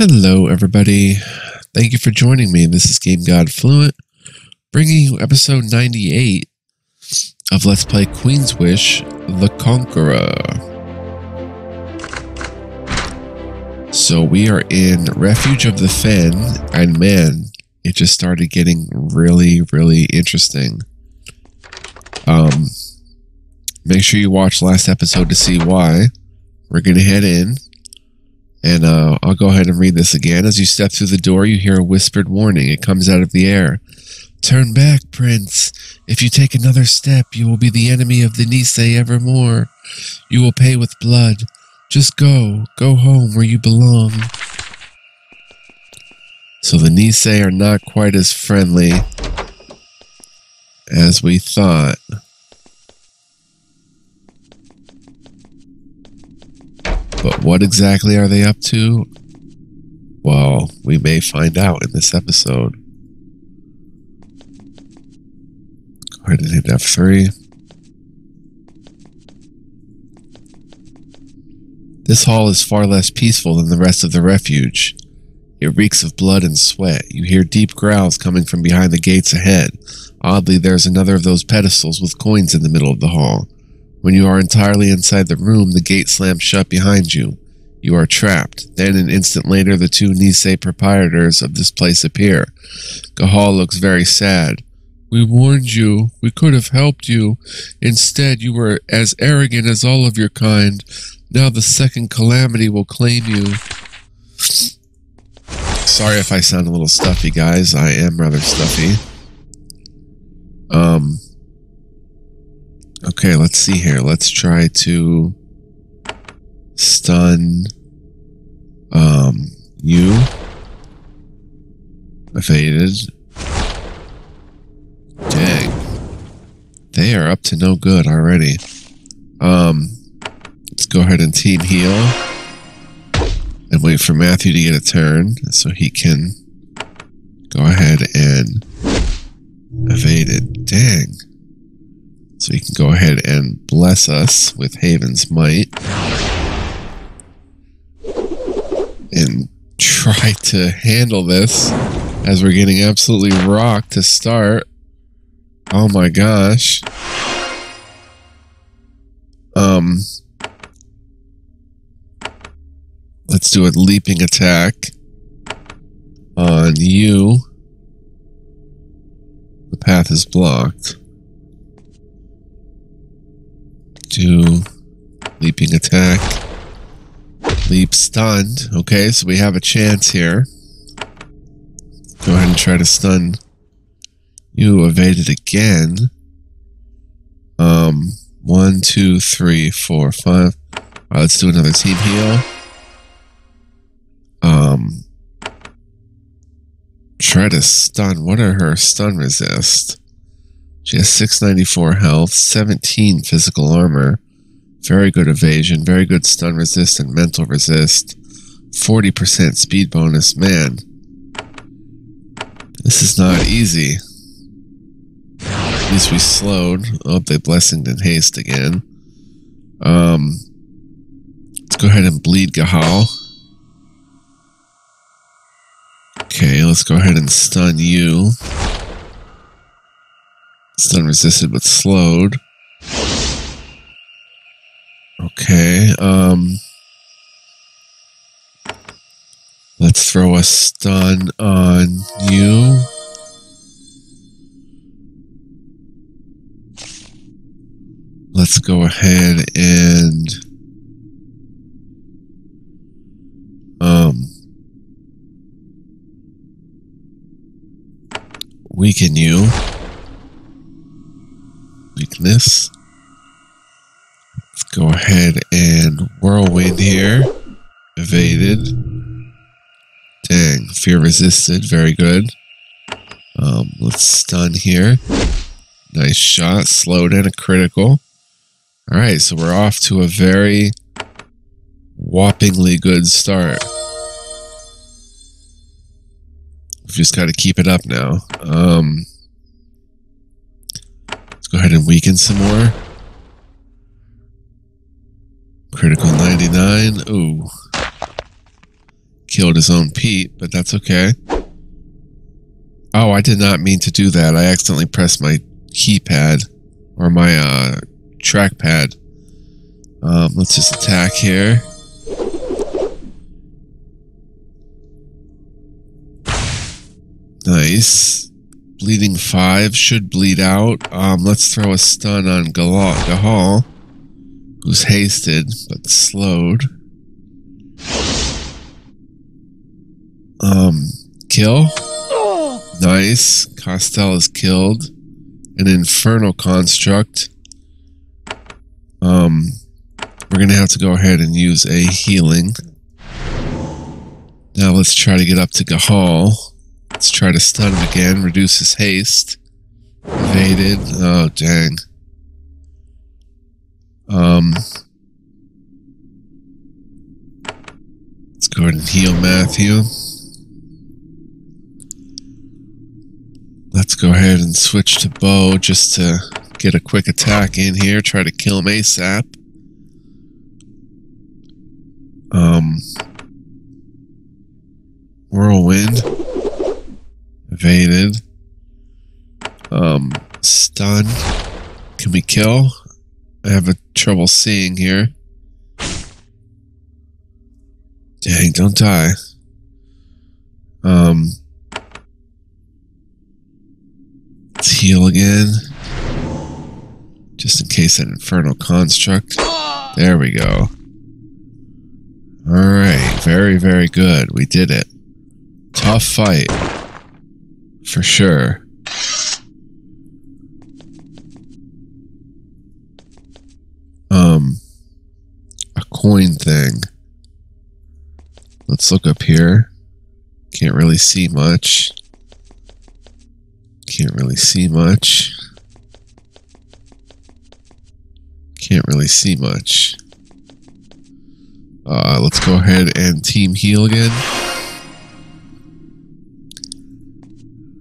Hello, everybody. Thank you for joining me. This is Game God Fluent, bringing you episode 98 of Let's Play Queen's Wish, The Conqueror. So we are in Refuge of the Fen, and man, it just started getting really interesting. Make sure you watch last episode to see why. We're going to head in. And I'll go ahead and read this again. As you step through the door, you hear a whispered warning. It comes out of the air. Turn back, Prince. If you take another step, you will be the enemy of the Nisei evermore. You will pay with blood. Just go. Go home where you belong. So the Nisei are not quite as friendly as we thought. But what exactly are they up to? Well, we may find out in this episode. Go ahead and hit F3. This hall is far less peaceful than the rest of the refuge. It reeks of blood and sweat. You hear deep growls coming from behind the gates ahead. Oddly, there's another of those pedestals with coins in the middle of the hall. When you are entirely inside the room, the gate slams shut behind you. You are trapped. Then, an instant later, the two Nisei proprietors of this place appear. Gahal looks very sad. We warned you. We could have helped you. Instead, you were as arrogant as all of your kind. Now the second calamity will claim you. Sorry if I sound a little stuffy, guys. I am rather stuffy. Okay, let's see here. Let's try to stun you. Evaded. Dang. They are up to no good already. Let's go ahead and team heal. And wait for Matthew to get a turn so he can go ahead and evade it. Dang. So he can go ahead and bless us with Haven's Might. And try to handle this as we're getting absolutely rocked to start. Oh my gosh. Let's do a leaping attack on you. The path is blocked. Do leaping attack. Leap stunned. Okay, so we have a chance here. Go ahead and try to stun. You evaded again. 1, 2, 3, 4, 5. Alright, let's do another team heal. Try to stun. What are her stun resist? She has 694 health, 17 physical armor, very good evasion, very good stun resist and mental resist, 40% speed bonus. Man, this is not easy. At least we slowed. Oh, they blessed and haste again. Let's go ahead and bleed Gahal. Okay, let's go ahead and stun you. Stun resisted but slowed. Okay, let's throw a stun on you. Let's go ahead and weaken you. Weakness. Let's go ahead and whirlwind here. Evaded. Dang, fear resisted. Very good. Let's stun here. Nice shot. Slowed and a critical. Alright, so we're off to a very whoppingly good start. We've just got to keep it up now. Let's go ahead and weaken some more. Critical 99. Ooh. killed his own Pete, but that's okay. Oh, I did not mean to do that. I accidentally pressed my keypad or my trackpad. Let's just attack here. Nice. Bleeding 5 should bleed out. Let's throw a stun on Gahal, who's hasted but slowed. Kill. Nice. Costel is killed. An Infernal Construct. We're gonna have to go ahead and use a healing. Now let's try to get up to Gahal. Let's try to stun him again. Reduce his haste. Evaded. Oh, dang. Let's go ahead and heal Matthew. Let's go ahead and switch to Bo just to get a quick attack in here. Try to kill him ASAP. Whirlwind. Evaded. Stun. Can we kill? I have trouble seeing here. Dang, don't die. Let's heal again. Just in case that Infernal Construct. There we go. Alright, very, very good. We did it. Tough fight. For sure. A coin thing. Let's look up here. Can't really see much. Can't really see much. Can't really see much. Let's go ahead and team heal again.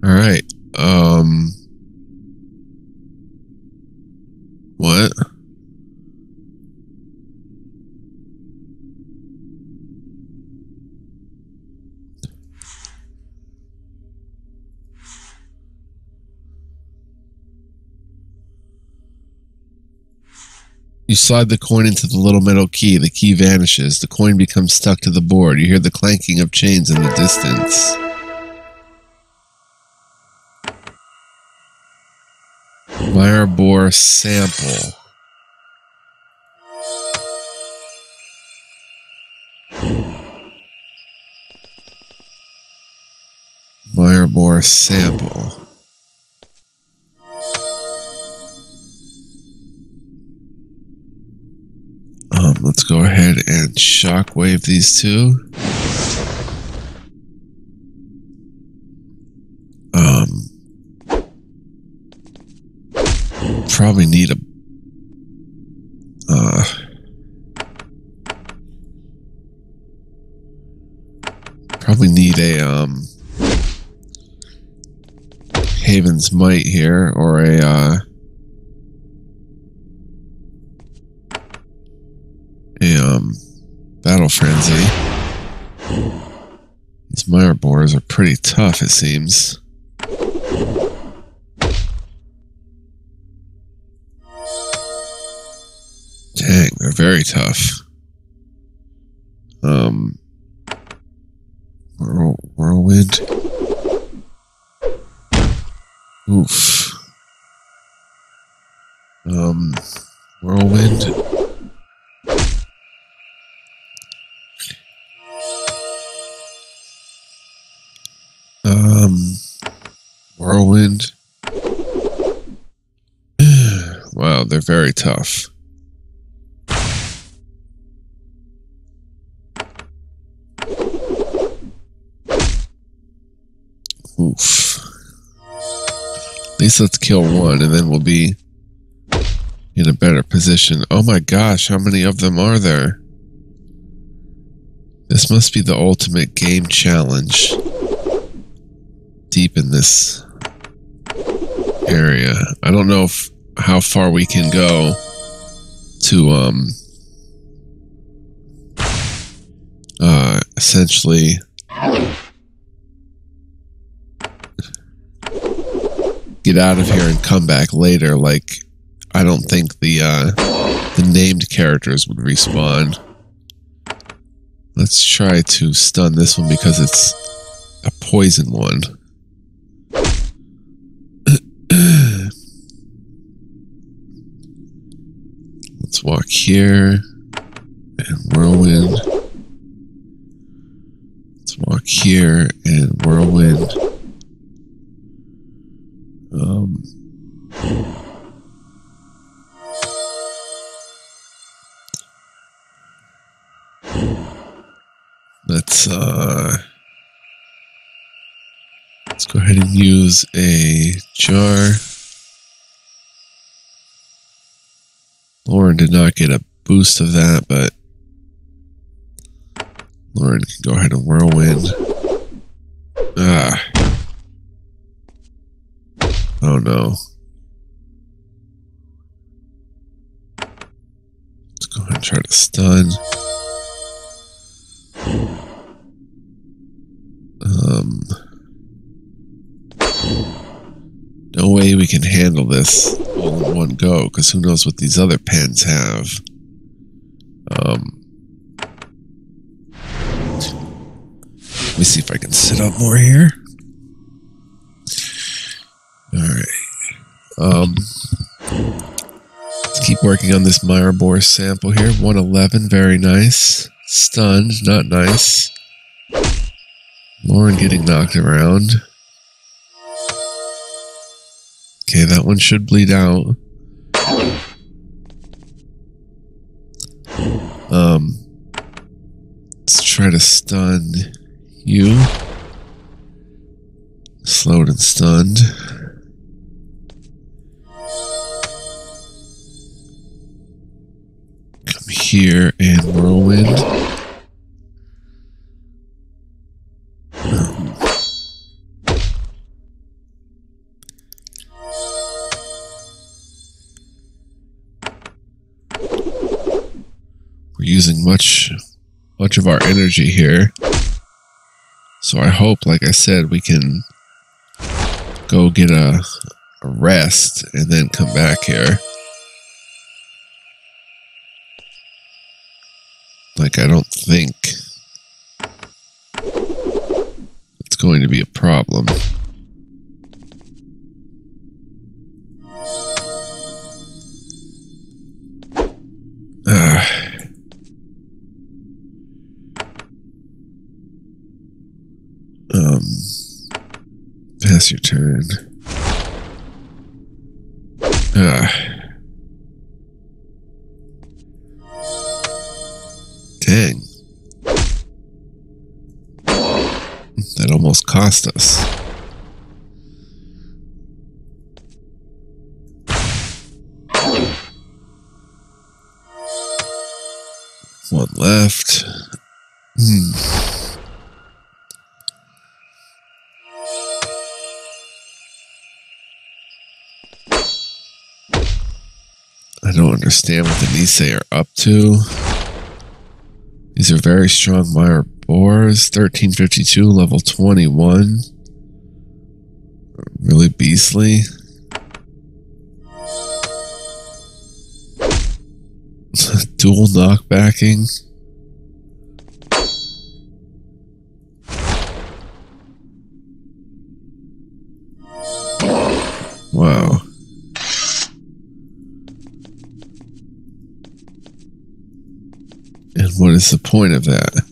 Alright. What? You slide the coin into the little metal key. The key vanishes. The coin becomes stuck to the board. You hear the clanking of chains in the distance. Meyerbohr sample. Meyerbohr sample. Let's go ahead and shockwave these two. Probably need a Haven's Might here, or a Battle Frenzy. These Meyerbohrs are pretty tough, it seems. Dang, they're very tough. Whirlwind. Oof. Whirlwind. Whirlwind. Wow, they're very tough. Oof. At least let's kill one and then we'll be in a better position. Oh my gosh, how many of them are there? This must be the ultimate game challenge. Deep in this area. I don't know how far we can go to essentially get out of here and come back later. Like, I don't think the named characters would respawn. Let's try to stun this one because it's a poison one. Let's walk here and whirlwind. Let's walk here and whirlwind. Let's go ahead and use a jar. Lauren did not get a boost of that, but Lauren can go ahead and whirlwind. Oh no. Let's go ahead and try to stun. No way we can handle this all in one go, because who knows what these other pens have. Let me see if I can sit up more here. Alright. Let's keep working on this Myrobor sample here. 111, very nice. Stunned, not nice. Lauren getting knocked around. Okay, that one should bleed out. Let's try to stun you. Slowed and stunned. Come here and whirlwind. We're using much of our energy here. So I hope, like I said, we can go get a rest and then come back here. Like, I don't think it's going to be a problem. Pass your turn. Dang. That almost cost us. One left. I don't understand what the Nisei are up to. These are very strong Myrobors. 1352, level 21. Really beastly. Dual knockbacking. Wow. And what is the point of that?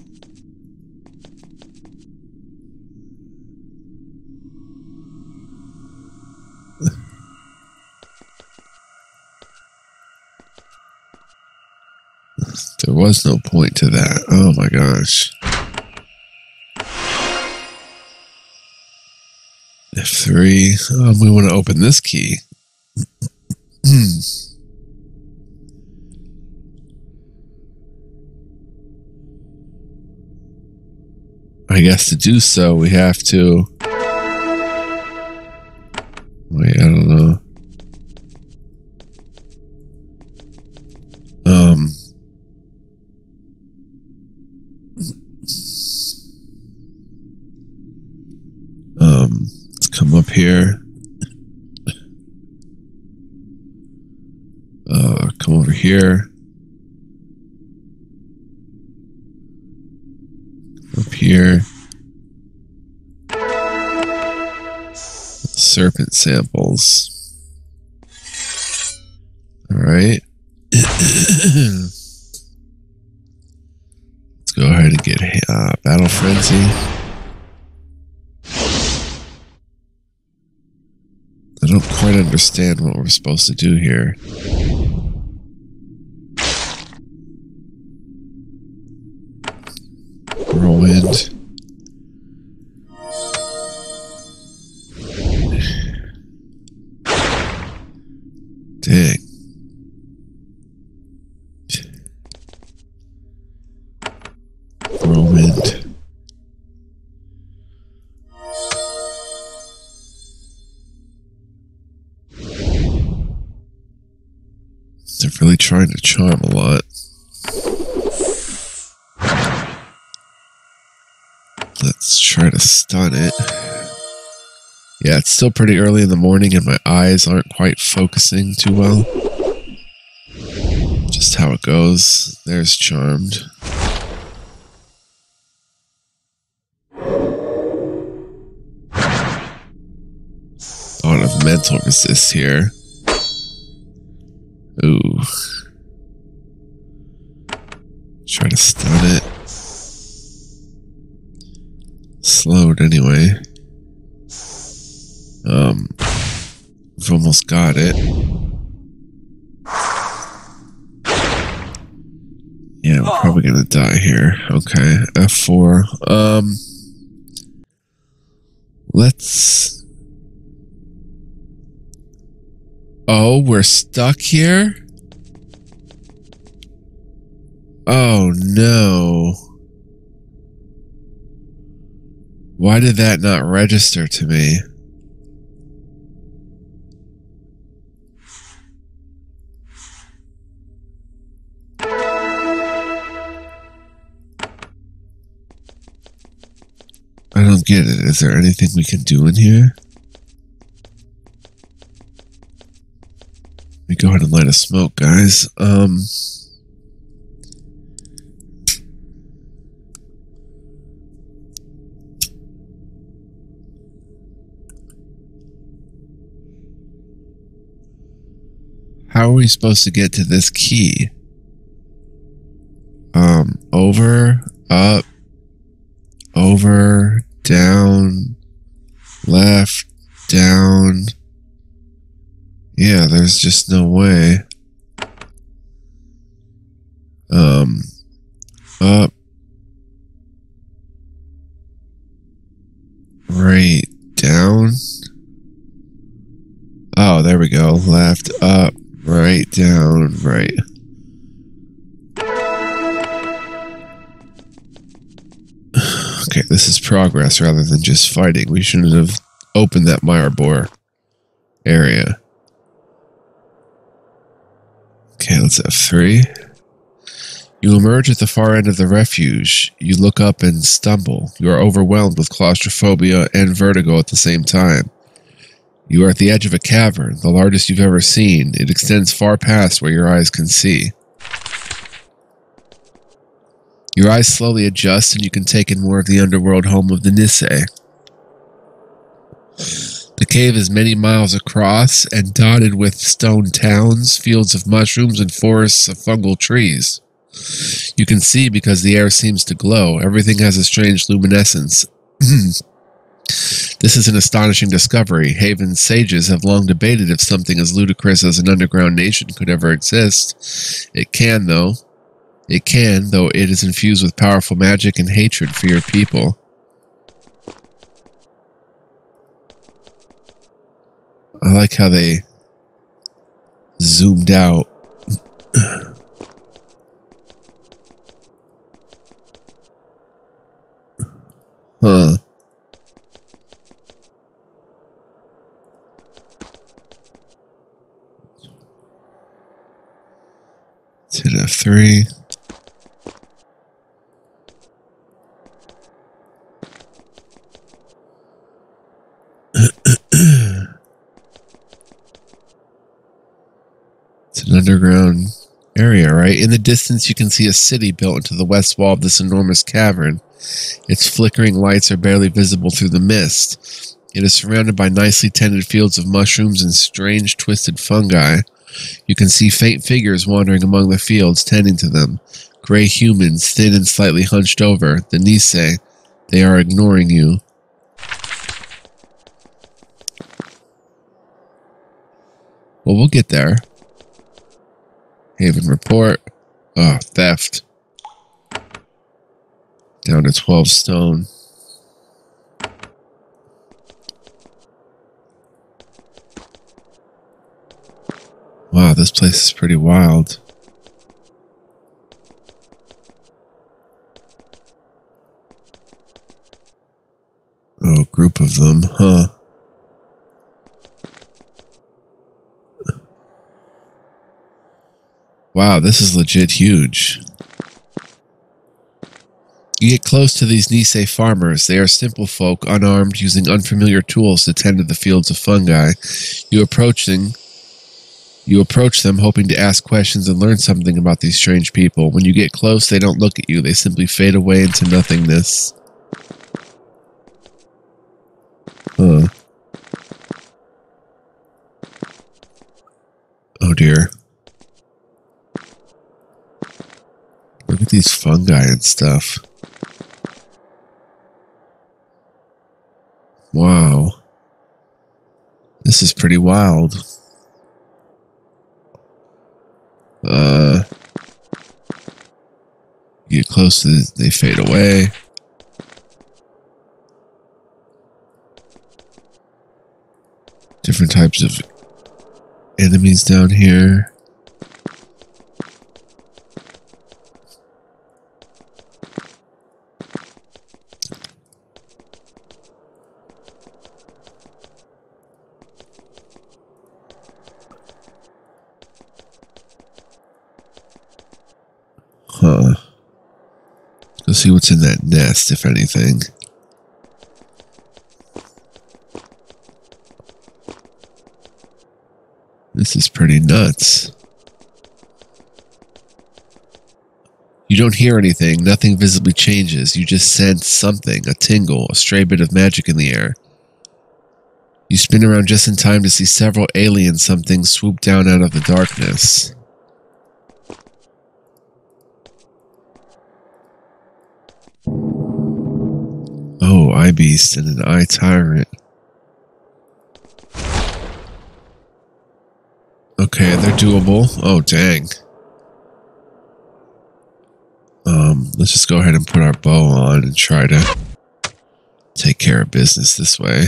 There was no point to that. Oh my gosh. F3. We want to open this key. I guess to do so, we have to... Wait, I don't know. Come up here. Come over here. Up here. Serpent samples. Alright. Let's go ahead and get Battle Frenzy. I don't quite understand what we're supposed to do here. Whirlwind. Dang. Whirlwind. They're really trying to charm a lot. Let's try to stun it. Yeah, it's still pretty early in the morning and my eyes aren't quite focusing too well. Just how it goes. There's charmed. Lot of mental resist here. Ooh. Try to stun it. Slowed anyway. We've almost got it. Yeah, we're probably gonna die here. Okay, F4. Let's... Oh, we're stuck here? Oh, no. Why did that not register to me? I don't get it. Is there anything we can do in here? Let me go ahead and light a smoke, guys. How are we supposed to get to this key? Over, up, over, down, left, down. Yeah, there's just no way. Up, right, down. Oh, there we go. Left, up, right, down, right. Okay, this is progress rather than just fighting. We shouldn't have opened that Meyerbohr area. Okay, let's F3. You emerge at the far end of the refuge. You look up and stumble. You are overwhelmed with claustrophobia and vertigo at the same time. You are at the edge of a cavern, the largest you've ever seen. It extends far past where your eyes can see. Your eyes slowly adjust and you can take in more of the underworld home of the Nisei. The cave is many miles across and dotted with stone towns, fields of mushrooms, and forests of fungal trees. You can see because the air seems to glow. Everything has a strange luminescence. This is an astonishing discovery. Haven's sages have long debated if something as ludicrous as an underground nation could ever exist. It can, though. It can, though it is infused with powerful magic and hatred for your people. I like how they zoomed out. Huh. Let's hit F3. underground area, right? In the distance, you can see a city built into the west wall of this enormous cavern. Its flickering lights are barely visible through the mist. It is surrounded by nicely tended fields of mushrooms and strange twisted fungi. You can see faint figures wandering among the fields, tending to them. Gray humans, thin and slightly hunched over. The Nisei. They are ignoring you. Well, we'll get there. Haven report. Oh, theft. Down to 12 stone. Wow, this place is pretty wild. Oh, group of them, huh? Wow, this is legit huge. You get close to these Nisei farmers. They are simple folk, unarmed, using unfamiliar tools to tend to the fields of fungi. You approach them, hoping to ask questions and learn something about these strange people. When you get close, they don't look at you. They simply fade away into nothingness. Huh. Oh dear. Look at these fungi and stuff. Wow. This is pretty wild. You get close to this, they fade away. Different types of enemies down here. Huh. Let's see what's in that nest, if anything. This is pretty nuts. You don't hear anything. Nothing visibly changes. You just sense something, a tingle, a stray bit of magic in the air. You spin around just in time to see several alien somethings swoop down out of the darkness. Oh, eye beast and an eye tyrant. Okay, they're doable. Oh, dang. Let's just go ahead and put our bow on and try to take care of business this way.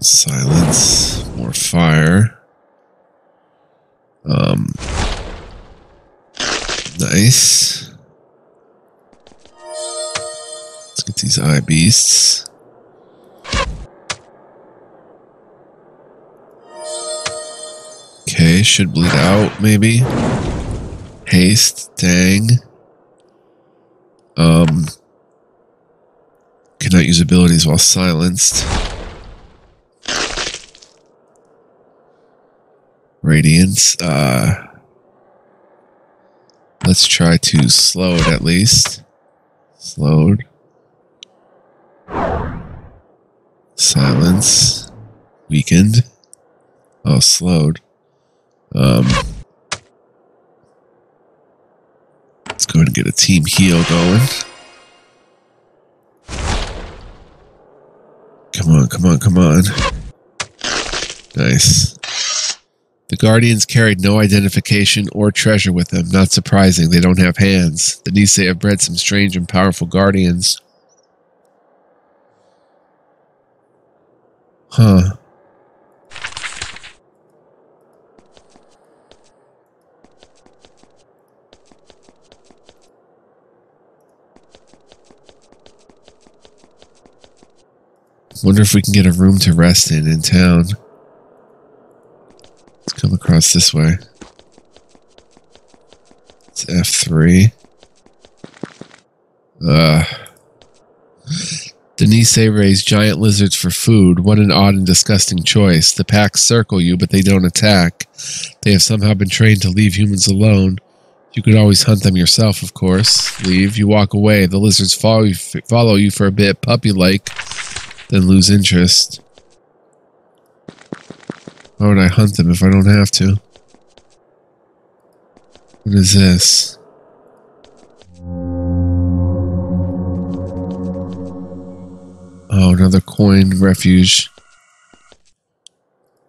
Silence. More fire. Nice. Let's get these eye beasts. Okay, should bleed out, maybe. Haste, dang. Cannot use abilities while silenced. Radiance, let's try to slow it at least. Slowed. Silence. Weakened. Oh, slowed. Let's go ahead and get a team heal going. Come on, come on, come on. Nice. The Guardians carried no identification or treasure with them. Not surprising, they don't have hands. The Nisei have bred some strange and powerful Guardians. Huh. Wonder if we can get a room to rest in town. Let's come across this way. It's F3. The Nisei Nisei raise giant lizards for food. What an odd and disgusting choice. The packs circle you, but they don't attack. They have somehow been trained to leave humans alone. You could always hunt them yourself, of course. Leave. You walk away. The lizards follow you for a bit, puppy-like, then lose interest. Why would I hunt them if I don't have to? What is this? Oh, another coin refuge.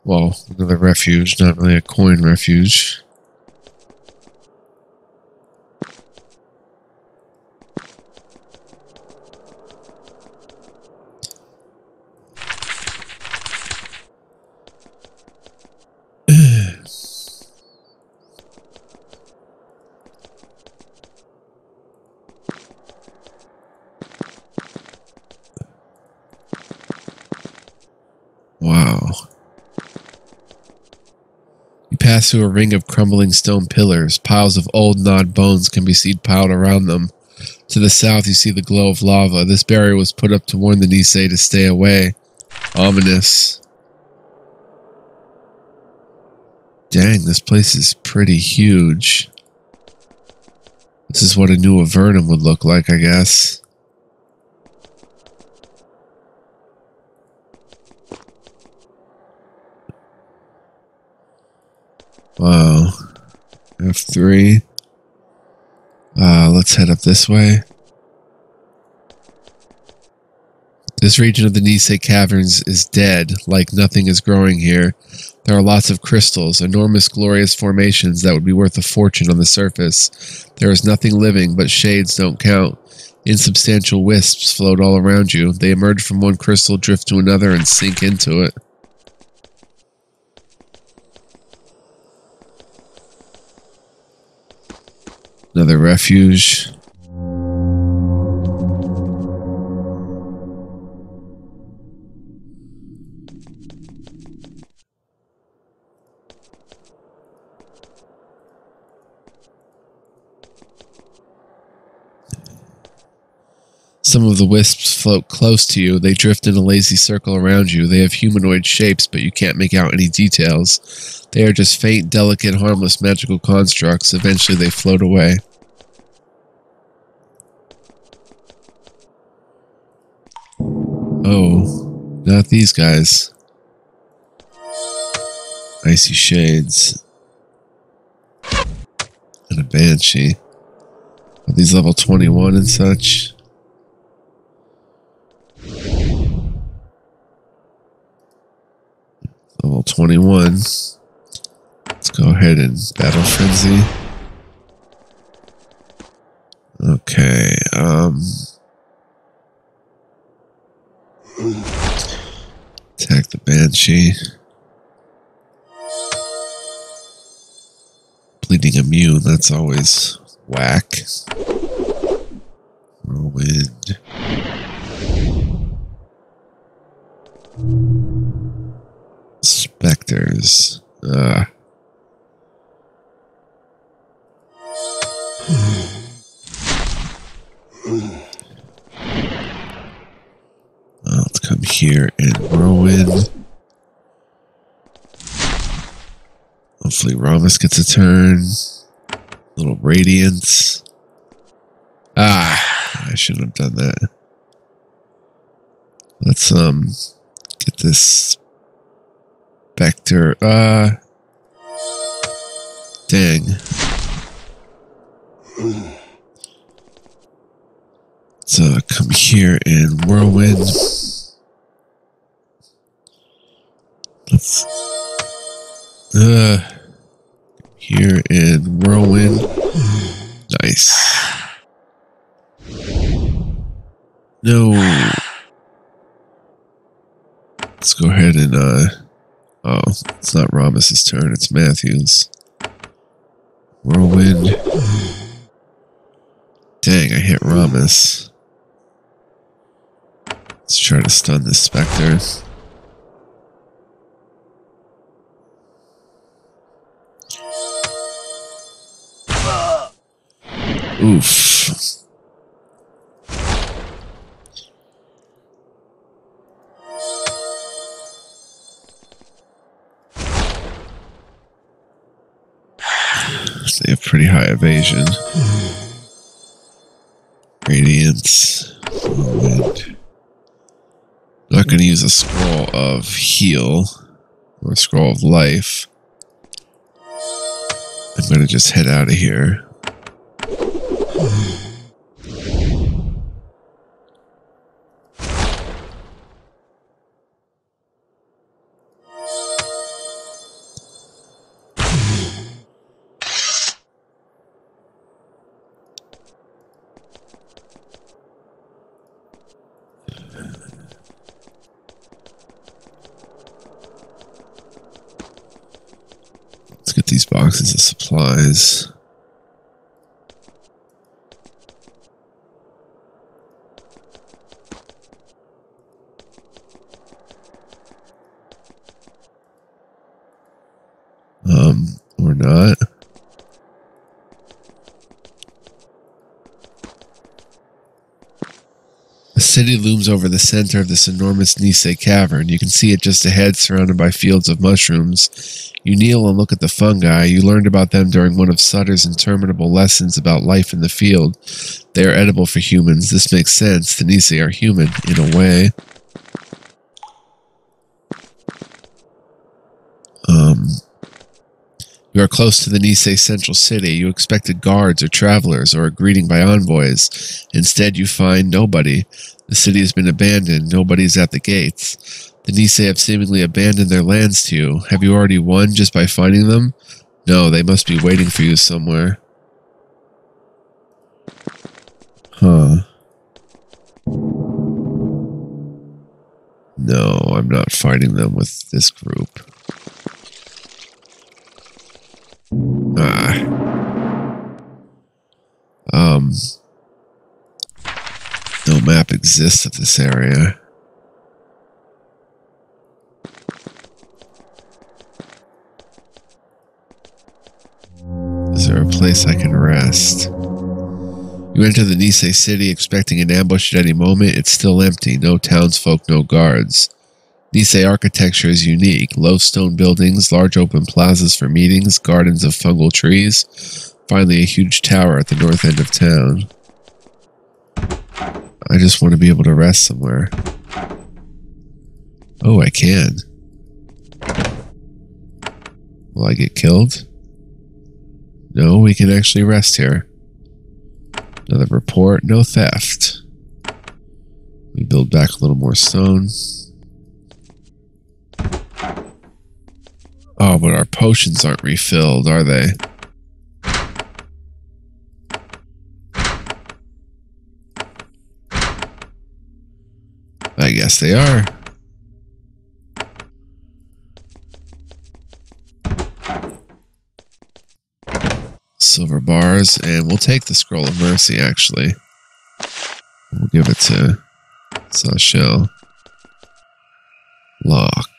Well, another refuge, not really a coin refuge. Wow. You pass through a ring of crumbling stone pillars. Piles of old gnawed bones can be seen piled around them. To the south, you see the glow of lava. This barrier was put up to warn the Nisei to stay away. Ominous. Dang, this place is pretty huge. This is what a new Avernum would look like, I guess. Wow. F3. Let's head up this way. This region of the Nisei Caverns is dead, like nothing is growing here. There are lots of crystals, enormous glorious formations that would be worth a fortune on the surface. There is nothing living, but shades don't count. Insubstantial wisps float all around you. They emerge from one crystal, drift to another, and sink into it. Another refuge. Some of the wisps float close to you. They drift in a lazy circle around you. They have humanoid shapes, but you can't make out any details. They are just faint, delicate, harmless magical constructs. Eventually they float away. Oh, not these guys. Icy shades. And a banshee. Are these level 21 and such? Level 21. Let's go ahead and battle frenzy. Okay, attack the banshee. Bleeding immune, that's always whack. Whirlwind. Spectres. Let's come here and whirlwind. Hopefully Ramus gets a turn. Little radiance. I shouldn't have done that. Let's get this Spectre. Dang. So come here and whirlwind. Let's here and whirlwind. Nice. No. Let's go ahead and oh, it's not Ramus's turn, it's Matthew's. Whirlwind. Dang, I hit Ramus. Let's try to stun this Spectre. Oof. pretty high evasion. Radiance. Wind. Not going to use a scroll of heal or a scroll of life. I'm going to just head out of here. Let's get these boxes of supplies. Or not. The city looms over the center of this enormous Nisei cavern. You can see it just ahead, surrounded by fields of mushrooms. You kneel and look at the fungi. You learned about them during one of Sutter's interminable lessons about life in the field. They are edible for humans. This makes sense. The Nisei are human, in a way. You are close to the Nisei central city. You expected guards or travelers or a greeting by envoys. Instead, you find nobody. The city has been abandoned. Nobody's at the gates. The Nisei have seemingly abandoned their lands to you. Have you already won just by finding them? No, they must be waiting for you somewhere. Huh. No, I'm not fighting them with this group. No map exists of this area. Is there a place I can rest? You enter the Nisei city expecting an ambush at any moment. It's still empty. No townsfolk, no guards. Nisei architecture is unique. Low stone buildings, large open plazas for meetings, gardens of fungal trees. Finally, a huge tower at the north end of town. I just want to be able to rest somewhere. Oh, I can. Will I get killed? No, we can actually rest here. Another report, no theft. We build back a little more stone. Oh, but our potions aren't refilled, are they? I guess they are. Silver bars, and we'll take the Scroll of Mercy, actually. We'll give it to Sashel. Lock.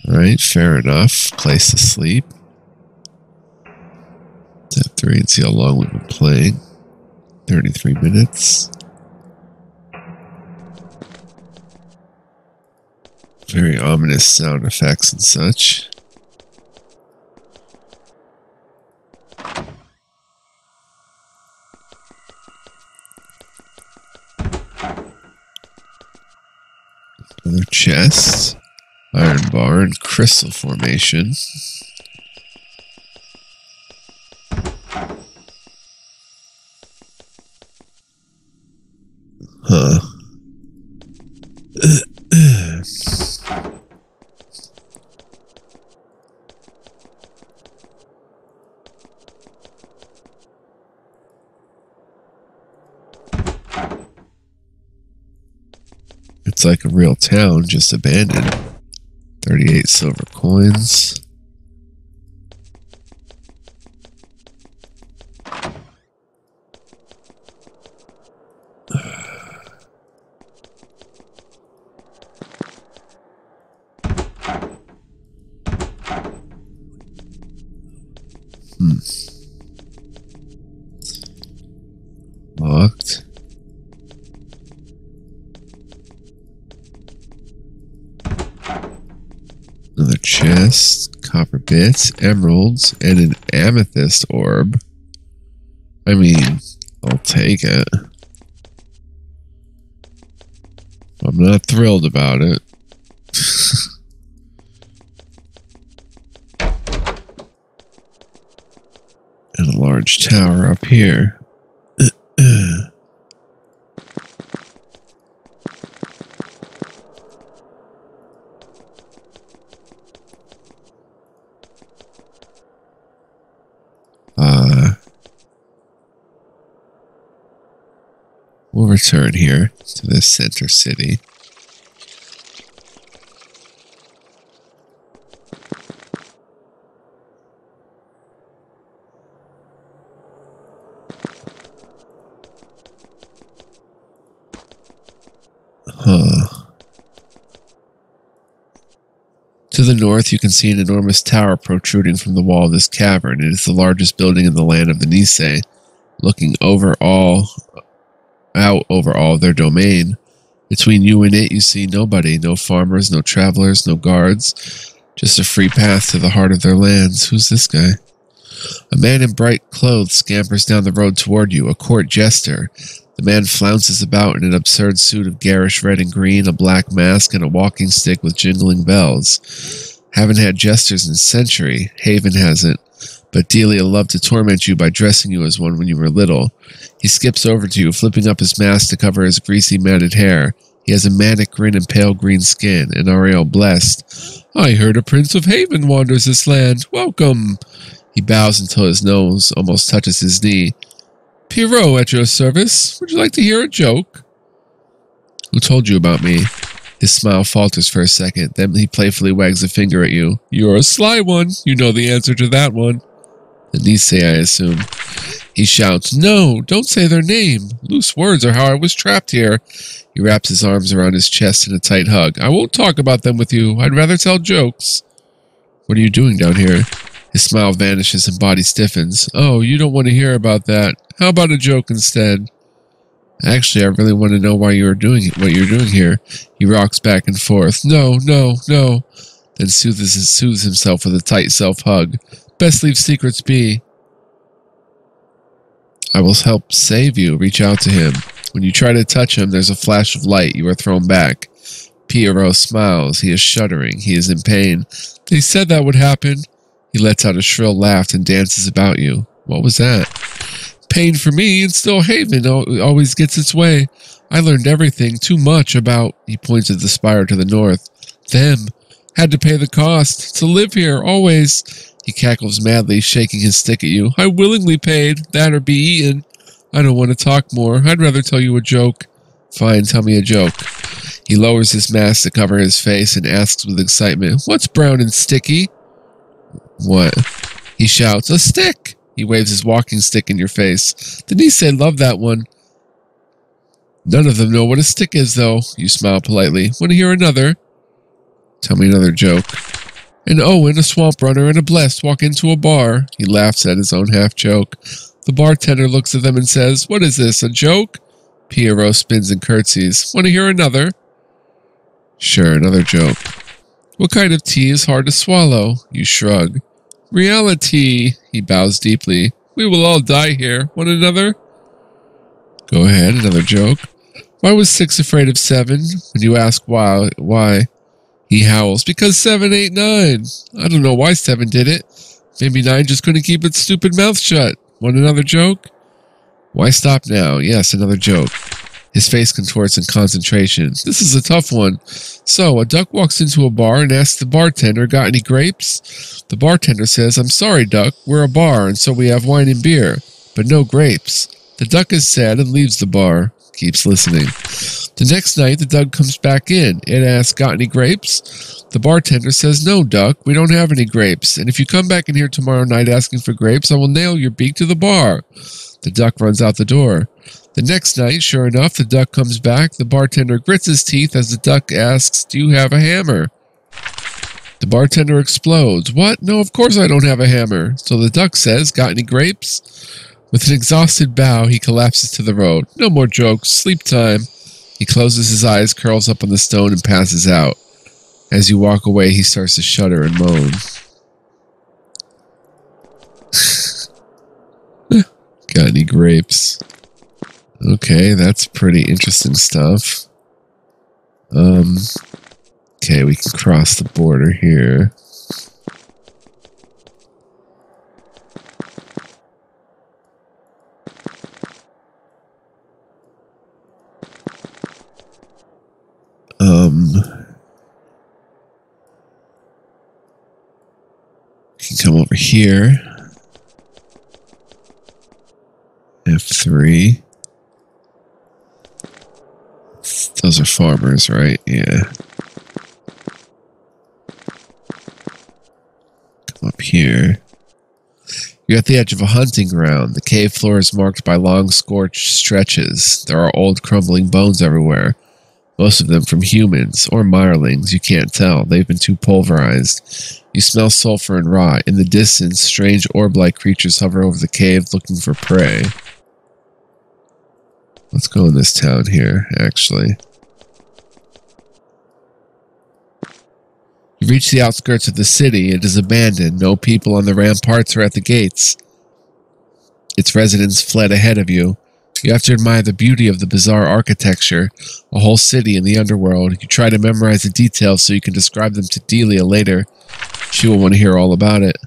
Alright, fair enough. Place to sleep. Step 3 and see how long we've been playing. 33 minutes. Very ominous sound effects and such. Another chest. Iron bar and crystal formation. Huh. It's like a real town, just abandoned. 38 silver coins. Locked. Another chest, copper bits, emeralds, and an amethyst orb. I mean, I'll take it. I'm not thrilled about it. And a large tower up here. We'll return here to this center city. To the north, you can see an enormous tower protruding from the wall of this cavern. It is the largest building in the land of the Nisei, looking out over all of their domain. Between you and it, you see nobody, no farmers, no travelers, no guards, just a free path to the heart of their lands. Who's this guy? A man in bright clothes scampers down the road toward you, a court jester. The man flounces about in an absurd suit of garish red and green, a black mask, and a walking stick with jingling bells. Haven't had jesters in a century. Haven hasn't. But Delia loved to torment you by dressing you as one when you were little. He skips over to you, flipping up his mask to cover his greasy, matted hair. He has a manic grin and pale green skin, and Ariel blessed. I heard a prince of Haven wanders this land. Welcome. He bows until his nose almost touches his knee. Pierrot at your service. Would you like to hear a joke? Who told you about me? His smile falters for a second, then he playfully wags a finger at you. You're a sly one. You know the answer to that one. The Nisei, I assume. He shouts, No, don't say their name. Loose words are how I was trapped here. He wraps his arms around his chest in a tight hug. I won't talk about them with you. I'd rather tell jokes. What are you doing down here? His smile vanishes and body stiffens. Oh, you don't want to hear about that. How about a joke instead? Actually, I really want to know why you're doing it, what you're doing here. He rocks back and forth. No, no, no. Then soothes himself with a tight self-hug. Best leave secrets be. I will help save you. Reach out to him. When you try to touch him, there's a flash of light. You are thrown back. Pierrot smiles. He is shuddering. He is in pain. They said that would happen. He lets out a shrill laugh and dances about you. What was that? Pain for me, and still Haven always gets its way. I learned everything, too much about, he points at the spire to the north. Them. Had to pay the cost. To live here, always. He cackles madly, shaking his stick at you. I willingly paid, that or be eaten. I don't want to talk more. I'd rather tell you a joke. Fine, tell me a joke. He lowers his mask to cover his face and asks with excitement, What's brown and sticky? What? He shouts, A stick! He waves his walking stick in your face. The Nisei love that one. None of them know what a stick is, though. You smile politely. Want to hear another? Tell me another joke. An Owen, a swamp runner, and a Blessed walk into a bar. He laughs at his own half-joke. The bartender looks at them and says, What is this, a joke? Pierrot spins and curtsies. Want to hear another? Sure, another joke. What kind of tea is hard to swallow? You shrug. Reality. He bows deeply. We will all die here. Want another? Go ahead, another joke. Why was 6 afraid of 7? When you ask why, he howls, because 7 ate 9. I don't know why 7 did it. Maybe 9 just couldn't keep its stupid mouth shut. Want another joke? Why stop now? Yes, another joke. His face contorts in concentration. This is a tough one. So, a duck walks into a bar and asks the bartender, got any grapes? The bartender says, I'm sorry, duck. We're a bar, and so we have wine and beer, but no grapes. The duck is sad and leaves the bar. Keeps listening. The next night, the duck comes back in. It asks, got any grapes? The bartender says, no, duck. We don't have any grapes. And if you come back in here tomorrow night asking for grapes, I will nail your beak to the bar. The duck runs out the door. The next night, sure enough, the duck comes back. The bartender grits his teeth as the duck asks, do you have a hammer? The bartender explodes. What? No, of course I don't have a hammer. So the duck says, got any grapes? With an exhausted bow, he collapses to the road. No more jokes. Sleep time. He closes his eyes, curls up on the stone, and passes out. As you walk away, he starts to shudder and moan. grapes. Okay, that's pretty interesting stuff. Okay, we can cross the border here. Can come over here. F3. Those are farmers, right? Yeah. Come up here. You're at the edge of a hunting ground. The cave floor is marked by long scorched stretches. There are old crumbling bones everywhere. Most of them from humans or mirelings. You can't tell. They've been too pulverized. You smell sulfur and rot. In the distance, strange orb-like creatures hover over the cave looking for prey. Let's go in this town here, actually. You reach the outskirts of the city. It is abandoned. No people on the ramparts or at the gates. Its residents fled ahead of you. You have to admire the beauty of the bizarre architecture. A whole city in the underworld. You try to memorize the details so you can describe them to Delia later. She will want to hear all about it.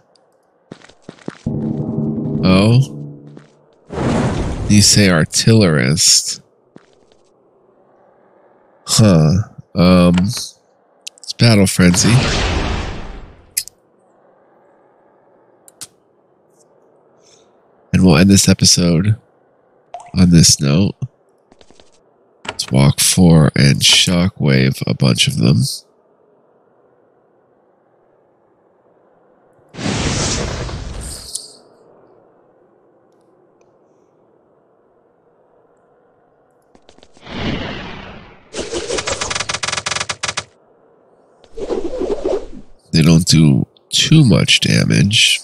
Oh? These say artillerist. Huh. It's Battle Frenzy. And we'll end this episode on this note. Let's walk 4 and shockwave a bunch of them. They don't do too much damage.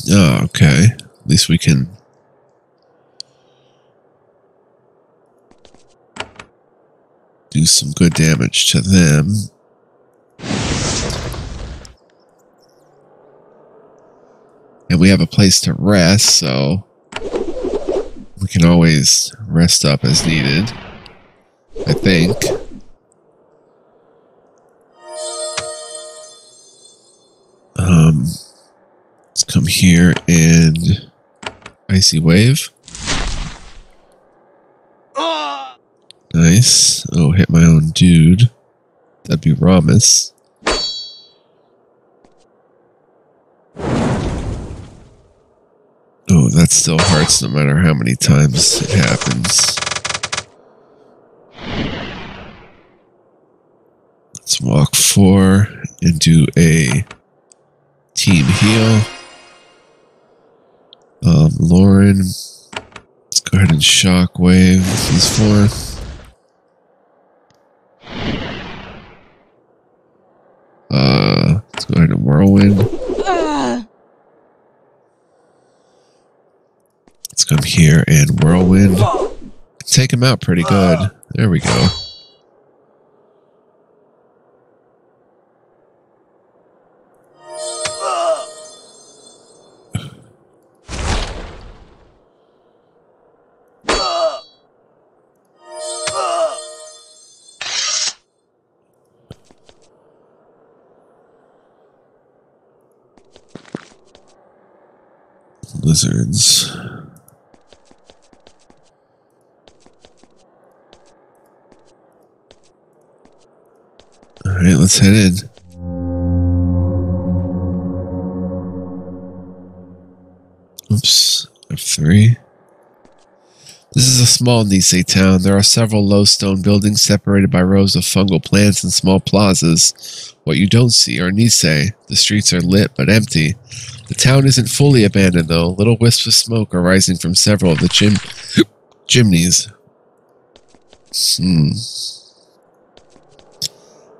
Oh, okay. At least we can do some good damage to them. And we have a place to rest, so we can always rest up as needed, I think. Let's come here and Icy Wave. Nice. Oh, hit my own dude. That'd be Ramus. Oh, that still hurts no matter how many times it happens. Let's walk 4 and do a team heal. Lauren, let's go ahead and shockwave these 4. Let's go ahead and whirlwind. Let's come here and whirlwind. Take him out pretty good. There we go. Lizards. Alright, let's head in. Oops, F3. This is a small Nisei town. There are several low stone buildings separated by rows of fungal plants and small plazas. What you don't see are Nisei. The streets are lit but empty. The town isn't fully abandoned, though. Little wisps of smoke are rising from several of the chimneys.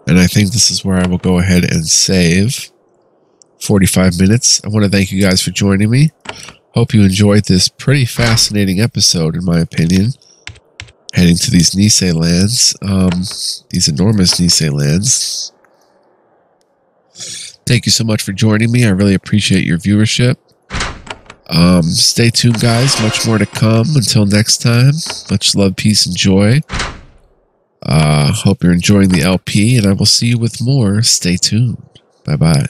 And I think this is where I will go ahead and save. 45 minutes. I want to thank you guys for joining me. Hope you enjoyed this pretty fascinating episode, in my opinion. Heading to these Nisei lands. These enormous Nisei lands. Thank you so much for joining me. I really appreciate your viewership. Stay tuned, guys. Much more to come. Until next time, much love, peace, and joy. Hope you're enjoying the LP, and I will see you with more. Stay tuned. Bye-bye.